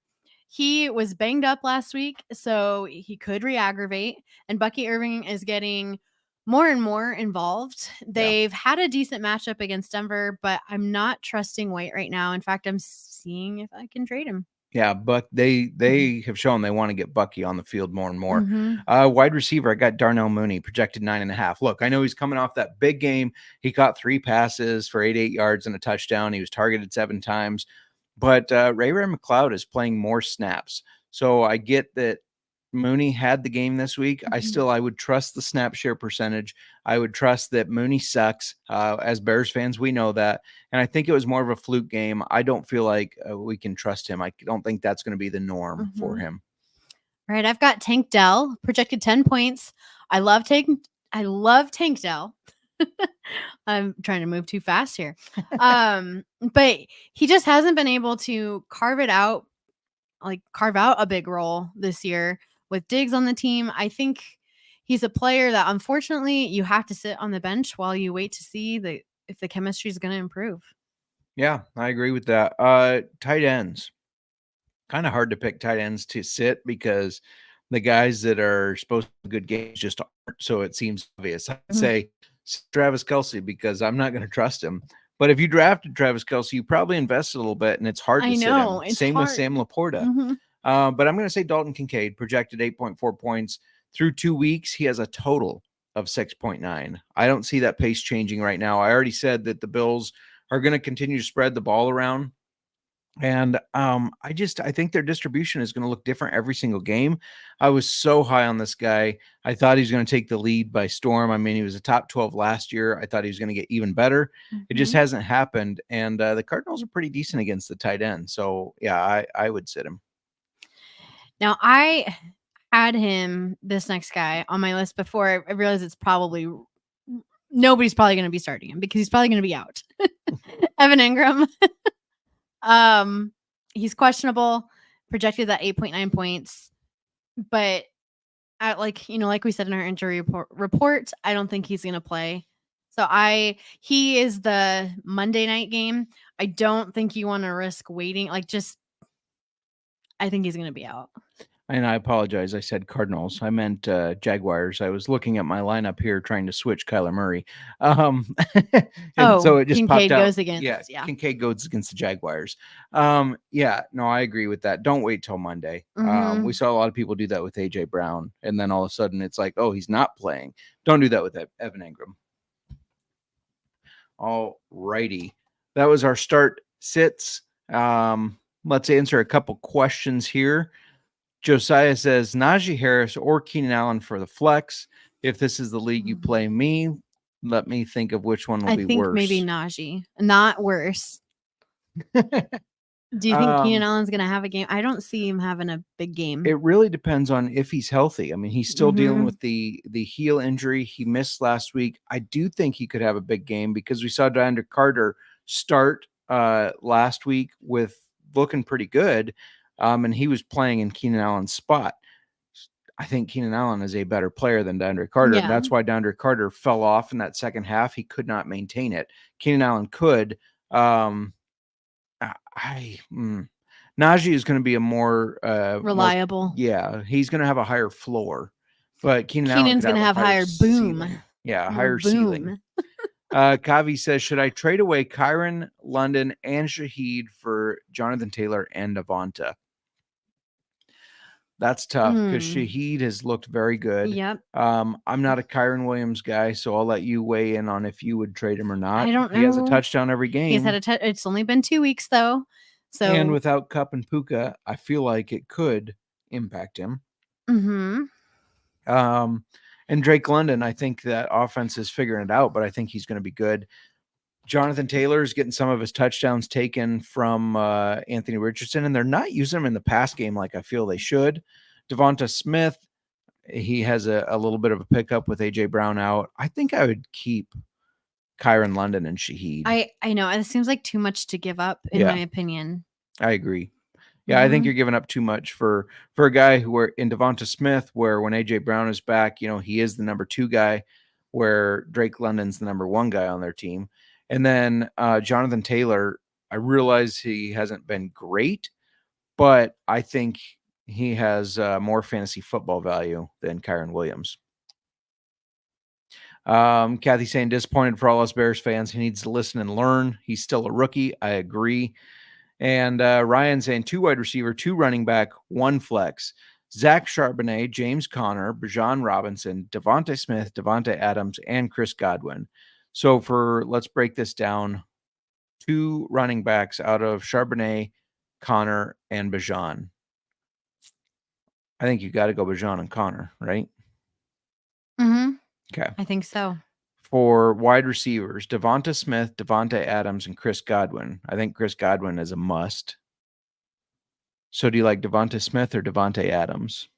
He was banged up last week, so he could re-aggravate. And Bucky Irving is getting more and more involved. They've had a decent matchup against Denver, but I'm not trusting White right now. In fact, I'm seeing if I can trade him. Yeah, but they have shown they want to get Bucky on the field more and more. Wide receiver, I got Darnell Mooney, projected 9.5. Look, I know he's coming off that big game. He caught 3 passes for 88 yards and a touchdown. He was targeted 7 times. But Ray McLeod is playing more snaps. So I get that Mooney had the game this week. I would trust the snap share percentage. I would trust that Mooney sucks. As Bears fans, we know that. And I think it was more of a fluke game. I don't feel like we can trust him. I don't think that's going to be the norm for him. All right. I've got Tank Dell, projected 10 points. I love Tank Dell. I'm trying to move too fast here. But he just hasn't been able to carve out a big role this year with Diggs on the team. I think he's a player that unfortunately you have to sit on the bench while you wait to see if the chemistry is going to improve. Yeah, I agree with that. Tight ends. Kind of hard to pick tight ends to sit because the guys that are supposed to have good games just aren't. So it seems obvious. I'd say Travis Kelce because I'm not going to trust him. But if you drafted Travis Kelce, you probably invested a little bit, and it's hard to sit him. Same with Sam Laporta. But I'm going to say Dalton Kincaid, projected 8.4 points. Through 2 weeks, he has a total of 6.9. I don't see that pace changing right now. I already said that the Bills are going to continue to spread the ball around. And I think their distribution is going to look different every single game. I was so high on this guy. I thought he was going to take the lead by storm. I mean, he was a top 12 last year. I thought he was going to get even better. It just hasn't happened. And the Cardinals are pretty decent against the tight end. So, yeah, I would sit him. Now, I had him, this next guy, on my list before I realized nobody's probably going to be starting him because he's probably going to be out. Evan Ingram. He's questionable, projected at 8.9 points, but like we said in our injury report, I don't think he's going to play. So he is the Monday night game. I don't think you want to risk waiting. I think he's going to be out. And I apologize. I said Cardinals. I meant Jaguars. I was looking at my lineup here trying to switch Kyler Murray. So it just Kincaid popped out. Goes against, yeah. Kincaid goes against the Jaguars. I agree with that. Don't wait till Monday. We saw a lot of people do that with AJ Brown. And then all of a sudden it's like, oh, he's not playing. Don't do that with Evan Ingram. All righty. That was our start sits. Let's answer a couple questions here. Josiah says Najee Harris or Keenan Allen for the flex. if this is the league you play me, let me think of which one will I be think worse. maybe Najee, not worse. Do you think Keenan Allen's going to have a game? I don't see him having a big game. It really depends on if he's healthy. I mean, he's still dealing Mhm. with the heel injury he missed last week. I do think he could have a big game because we saw DeAndre Carter start last week with looking pretty good, and he was playing in Keenan Allen's spot. I think Keenan Allen is a better player than DeAndre Carter. Yeah. And that's why DeAndre Carter fell off in that second half. He could not maintain it. Keenan Allen could. Najee is going to be a more Reliable. he's going to have a higher floor, but Keenan Allen Keenan's could going to have a higher boom. ceiling. Yeah, a More higher ceiling. boom. Kavi says, should I trade away Kyron, London, and Shaheed for Jonathan Taylor and Devonta? That's tough because Shaheed has looked very good. Yep. I'm not a Kyron Williams guy, so I'll let you weigh in on if you would trade him or not. I don't know. He has a touchdown every game. He's had it's only been 2 weeks though. So and without Cup and Puka, I feel like it could impact him. Mm-hmm. And Drake London, I think that offense is figuring it out, but I think he's going to be good. Jonathan Taylor is getting some of his touchdowns taken from Anthony Richardson, and they're not using him in the pass game like I feel they should. Devonta Smith, he has a little bit of a pickup with A.J. Brown out. I think I would keep Kyron London and Shaheed. I know. It seems like too much to give up, in my opinion. I agree. Yeah, I think you're giving up too much for a guy who are in Devonta Smith, where when A.J. Brown is back, he is the number 2 guy, where Drake London's the number 1 guy on their team. And then Jonathan Taylor, I realize he hasn't been great, but I think he has more fantasy football value than Kyron Williams. Kathy saying, disappointed for all us Bears fans. He needs to listen and learn. He's still a rookie. I agree. And Ryan saying 2 wide receiver, 2 running back, 1 flex. Zach Charbonnet, James Conner, Bijan Robinson, Devonta Smith, Devonta Adams, and Chris Godwin. So let's break this down. 2 running backs out of Charbonnet, Conner, and Bijan. I think you got to go Bijan and Conner, right? Mm-hmm. Okay. I think so. For wide receivers, Devonta Smith, Devonta Adams, and Chris Godwin. I think Chris Godwin is a must. So do you like Devonta Smith or Devonta Adams?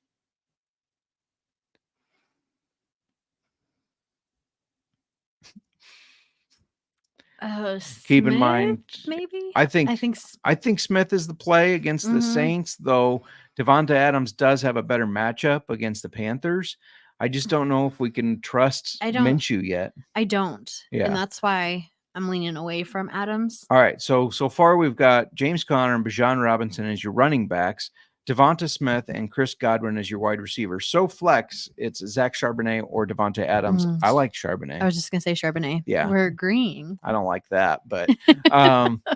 Keep in mind, maybe I think Smith is the play against the Saints, though Devonta Adams does have a better matchup against the Panthers. I just don't know if we can trust Minshew yet. I don't. Yeah. And that's why I'm leaning away from Adams. All right. So far we've got James Conner and Bijan Robinson as your running backs, Devonta Smith and Chris Godwin as your wide receivers. So flex, it's Zach Charbonnet or Devonta Adams. I like Charbonnet. I was just going to say Charbonnet. Yeah. We're agreeing. I don't like that, but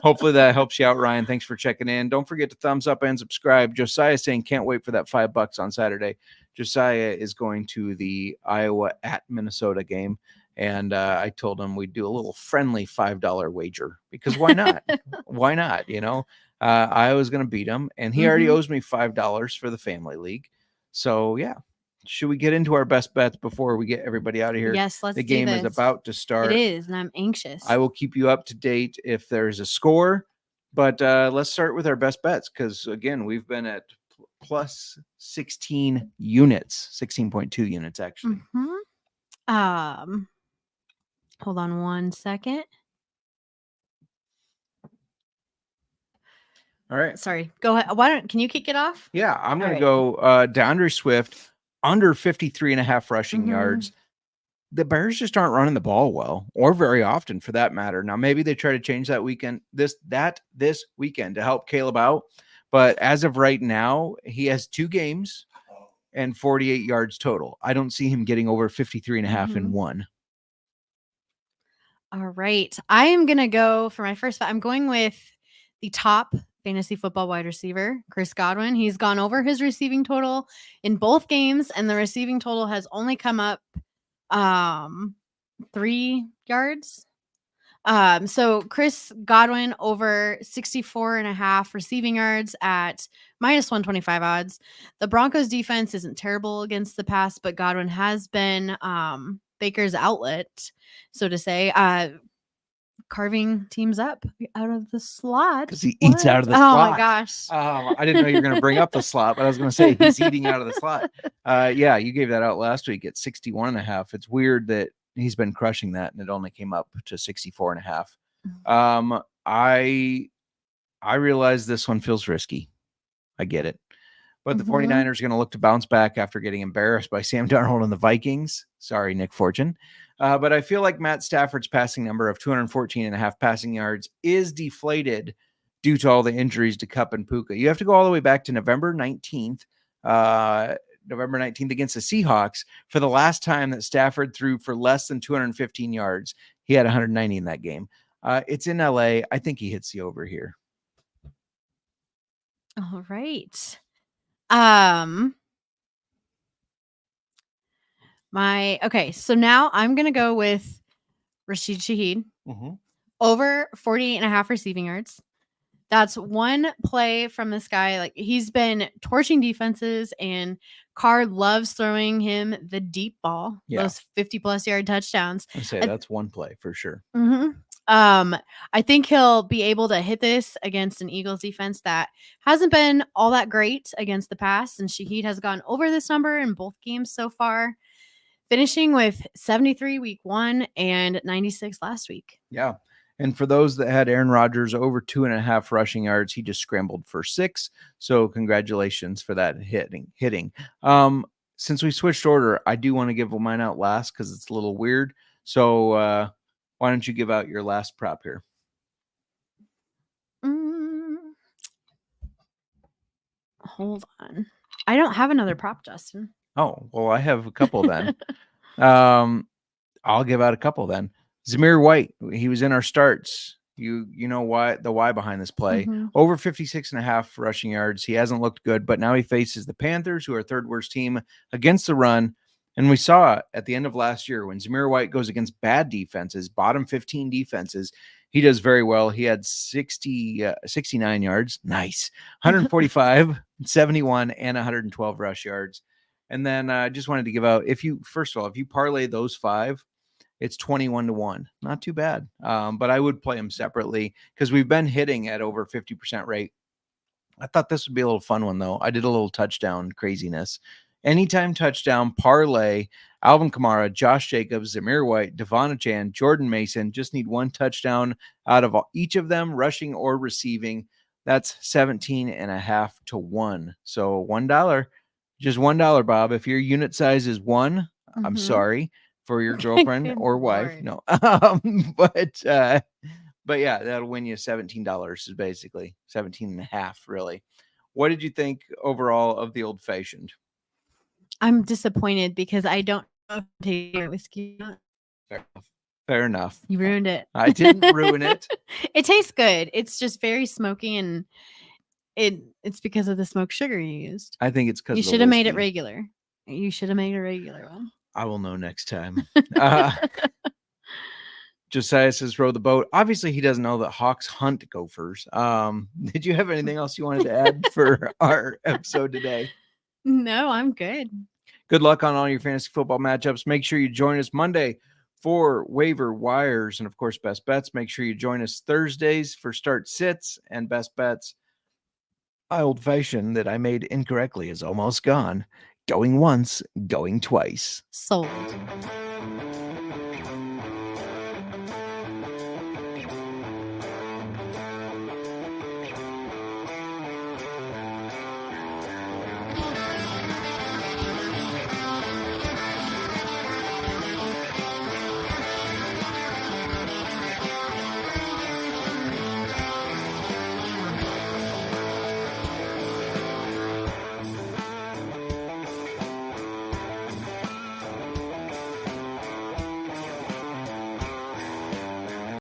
hopefully that helps you out, Ryan. Thanks for checking in. Don't forget to thumbs up and subscribe. Josiah saying can't wait for that $5 on Saturday. Josiah is going to the Iowa at Minnesota game. And I told him we'd do a little friendly $5 wager because why not? Why not? Iowa's going to beat him, and he already owes me $5 for the family league. So yeah, should we get into our best bets before we get everybody out of here? Yes, let's. The game is about to start. It is, and I'm anxious. I will keep you up to date if there's a score, but let's start with our best bets because again, we've been at plus 16 units, 16.2 units actually. Hold on 1 second. All right. Sorry. Go ahead. Can you kick it off? Yeah, I'm going to go DeAndre Swift under 53.5 rushing yards. The Bears just aren't running the ball well or very often for that matter. Now, maybe they try to change that this weekend to help Caleb out. But as of right now, he has 2 games and 48 yards total. I don't see him getting over 53.5 in one. All right. I am going to go for my first bet. I'm going with the top fantasy football wide receiver, Chris Godwin. He's gone over his receiving total in both games, and the receiving total has only come up 3 yards. So Chris Godwin over 64.5 receiving yards at minus 125 odds. The Broncos defense isn't terrible against the pass, but Godwin has been Baker's outlet, so to say, carving teams up out of the slot. Because he eats out of the Oh slot. my gosh. I didn't know you were going to bring up the slot, but I was going to say he's eating out of the slot. Yeah, you gave that out last week at 61.5. It's weird that he's been crushing that, and it only came up to 64.5. I realize this one feels risky. I get it. But the 49ers are going to look to bounce back after getting embarrassed by Sam Darnold and the Vikings. Sorry, Nick Fortune. But I feel like Matt Stafford's passing number of 214.5 passing yards is deflated due to all the injuries to Kupp and Puka. You have to go all the way back to November 19th against the Seahawks for the last time that Stafford threw for less than 215 yards. He had 190 in that game. It's in LA. I think he hits the over here. All right. So now I'm gonna go with Rashid Shaheed over 48.5 receiving yards. That's one play from this guy. Like, he's been torching defenses, and Carr loves throwing him the deep ball, those 50+ yard touchdowns. I say that's one play for sure. I think he'll be able to hit this against an Eagles defense that hasn't been all that great against the pass, and Shaheed has gone over this number in both games so far, finishing with 73 week 1 and 96 last week. Yeah. And for those that had Aaron Rodgers over 2.5 rushing yards, he just scrambled for 6. So congratulations for that hitting. Since we switched order, I do want to give mine out last because it's a little weird. So why don't you give out your last prop here? Hold on. I don't have another prop, Justin. Oh, well, I have a couple then. I'll give out a couple then. Zamir White, he was in our starts. You know why, the why behind this play. Over 56.5 rushing yards. He hasn't looked good, but now he faces the Panthers, who are third worst team against the run. And we saw at the end of last year when Zamir White goes against bad defenses, bottom 15 defenses, he does very well. He had 69 yards. Nice. 145, 71, and 112 rush yards. And then I just wanted to give out, if you parlay those 5, it's 21-1. Not too bad. But I would play them separately because we've been hitting at over 50% rate. I thought this would be a little fun one, though. I did a little touchdown craziness. Anytime touchdown, parlay, Alvin Kamara, Josh Jacobs, Zamir White, Devon Achane, Jordan Mason. Just need one touchdown out of each of them, rushing or receiving. That's 17.5 to 1. So $1. Just $1, Bob. If your unit size is 1, I'm sorry for your girlfriend or wife. No. But yeah, that'll win you $17 is basically 17.5 really. What did you think overall of the Old Fashioned? I'm disappointed because I don't know if I'm taking whiskey or not. Fair enough. You ruined it. I didn't ruin it. It tastes good. It's just very smoky, and it's because of the smoked sugar you used. I think it's because you should have made it regular. You should have made a regular one. I will know next time. Josiah says, row the boat. Obviously, he doesn't know that hawks hunt gophers. Did you have anything else you wanted to add for our episode today? No, I'm good. Good luck on all your fantasy football matchups. Make sure you join us Monday for waiver wires and, of course, best bets. Make sure you join us Thursdays for start sits and best bets. My Old Fashioned that I made incorrectly is almost gone. Going once, going twice. Sold.